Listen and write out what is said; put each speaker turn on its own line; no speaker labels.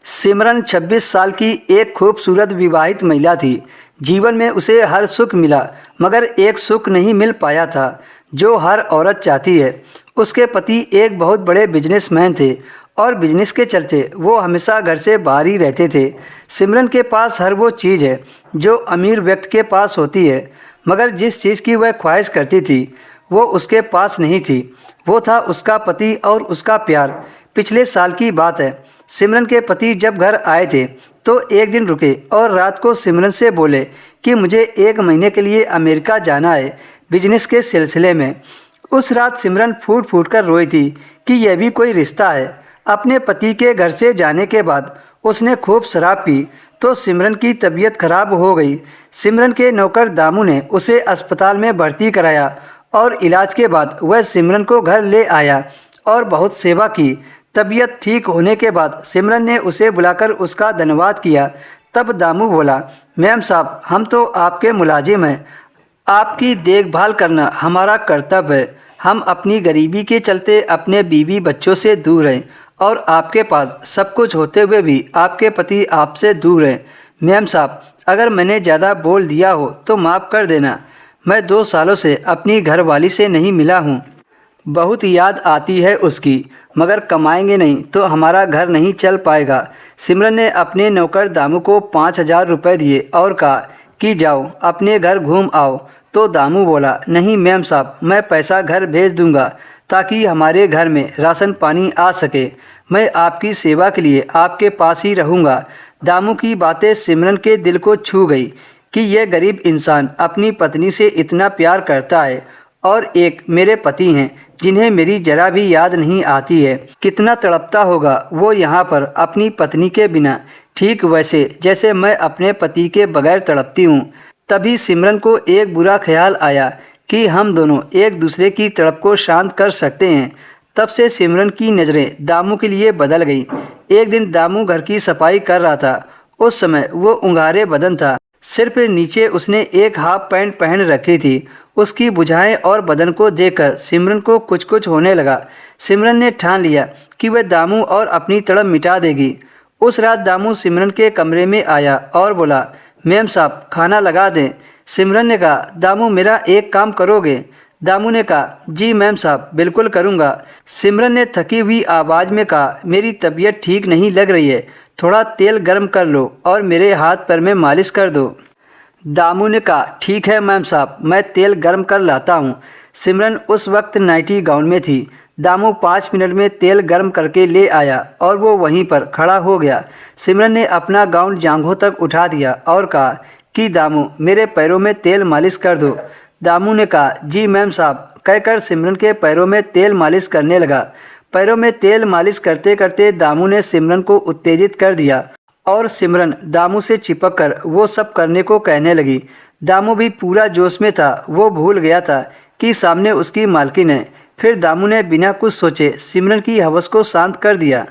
सिमरन 26 साल की एक खूबसूरत विवाहित महिला थी। जीवन में उसे हर सुख मिला, मगर एक सुख नहीं मिल पाया था जो हर औरत चाहती है। उसके पति एक बहुत बड़े बिजनेसमैन थे और बिजनेस के चलते वो हमेशा घर से बाहर ही रहते थे। सिमरन के पास हर वो चीज़ है जो अमीर व्यक्ति के पास होती है, मगर जिस चीज़ की वह ख्वाहिश करती थी वो उसके पास नहीं थी। वो था उसका पति और उसका प्यार। पिछले साल की बात है। सिमरन के पति जब घर आए थे तो एक दिन रुके और रात को सिमरन से बोले कि मुझे 1 महीने के लिए अमेरिका जाना है बिजनेस के सिलसिले में। उस रात सिमरन फूट फूट कर रोई थी कि यह भी कोई रिश्ता है। अपने पति के घर से जाने के बाद उसने खूब शराब पी तो सिमरन की तबीयत खराब हो गई। सिमरन के नौकर दामू ने उसे अस्पताल में भर्ती कराया और इलाज के बाद वह सिमरन को घर ले आया और बहुत सेवा की। तबीयत ठीक होने के बाद सिमरन ने उसे बुलाकर उसका धन्यवाद किया। तब दामू बोला, मैम साहब, हम तो आपके मुलाजिम हैं, आपकी देखभाल करना हमारा कर्तव्य है। हम अपनी गरीबी के चलते अपने बीवी बच्चों से दूर हैं और आपके पास सब कुछ होते हुए भी आपके पति आपसे दूर हैं। मैम साहब, अगर मैंने ज़्यादा बोल दिया हो तो माफ़ कर देना। मैं 2 सालों से अपनी घरवाली से नहीं मिला हूँ। बहुत याद आती है उसकी, मगर कमाएंगे नहीं तो हमारा घर नहीं चल पाएगा। सिमरन ने अपने नौकर दामू को 5,000 रुपये दिए और कहा कि जाओ अपने घर घूम आओ। तो दामू बोला, नहीं मैम साहब, मैं पैसा घर भेज दूंगा ताकि हमारे घर में राशन पानी आ सके। मैं आपकी सेवा के लिए आपके पास ही रहूँगा। दामू की बातें सिमरन के दिल को छू गई कि यह गरीब इंसान अपनी पत्नी से इतना प्यार करता है और एक मेरे पति हैं जिन्हें मेरी जरा भी याद नहीं आती है। कितना तड़पता होगा वो यहाँ पर अपनी पत्नी के बिना, ठीक वैसे जैसे मैं अपने पति के बगैर तड़पती हूँ। तभी सिमरन को एक बुरा ख्याल आया कि हम दोनों एक दूसरे की तड़प को शांत कर सकते हैं। तब से सिमरन की नज़रें दामू के लिए बदल गई। एक दिन दामू घर की सफाई कर रहा था। उस समय वो उंगारे बदन था, सिर्फ नीचे उसने एक हाफ पैंट पहन रखी थी। उसकी भुजाएं और बदन को देखकर सिमरन को कुछ कुछ होने लगा। सिमरन ने ठान लिया कि वह दामू और अपनी तड़प मिटा देगी। उस रात दामू सिमरन के कमरे में आया और बोला, मैम साहब, खाना लगा दें। सिमरन ने कहा, दामू मेरा एक काम करोगे? दामू ने कहा, जी मैम साहब, बिल्कुल करूँगा। सिमरन ने थकी हुई आवाज़ में कहा, मेरी तबीयत ठीक नहीं लग रही है, थोड़ा तेल गर्म कर लो और मेरे हाथ पैर में मालिश कर दो। दामू ने कहा, ठीक है मैम साहब, मैं तेल गर्म कर लाता हूँ। सिमरन उस वक्त नाइटी गाउन में थी। दामू 5 मिनट में तेल गर्म करके ले आया और वो वहीं पर खड़ा हो गया। सिमरन ने अपना गाउन जांघों तक उठा दिया और कहा कि दामू मेरे पैरों में तेल मालिश कर दो। दामू ने कहा, जी मैम साहब, कहकर सिमरन के पैरों में तेल मालिश करने लगा। पैरों में तेल मालिश करते करते दामू ने सिमरन को उत्तेजित कर दिया और सिमरन दामू से चिपक कर वो सब करने को कहने लगी। दामू भी पूरा जोश में था। वो भूल गया था कि सामने उसकी मालकिन है। फिर दामू ने बिना कुछ सोचे सिमरन की हवस को शांत कर दिया।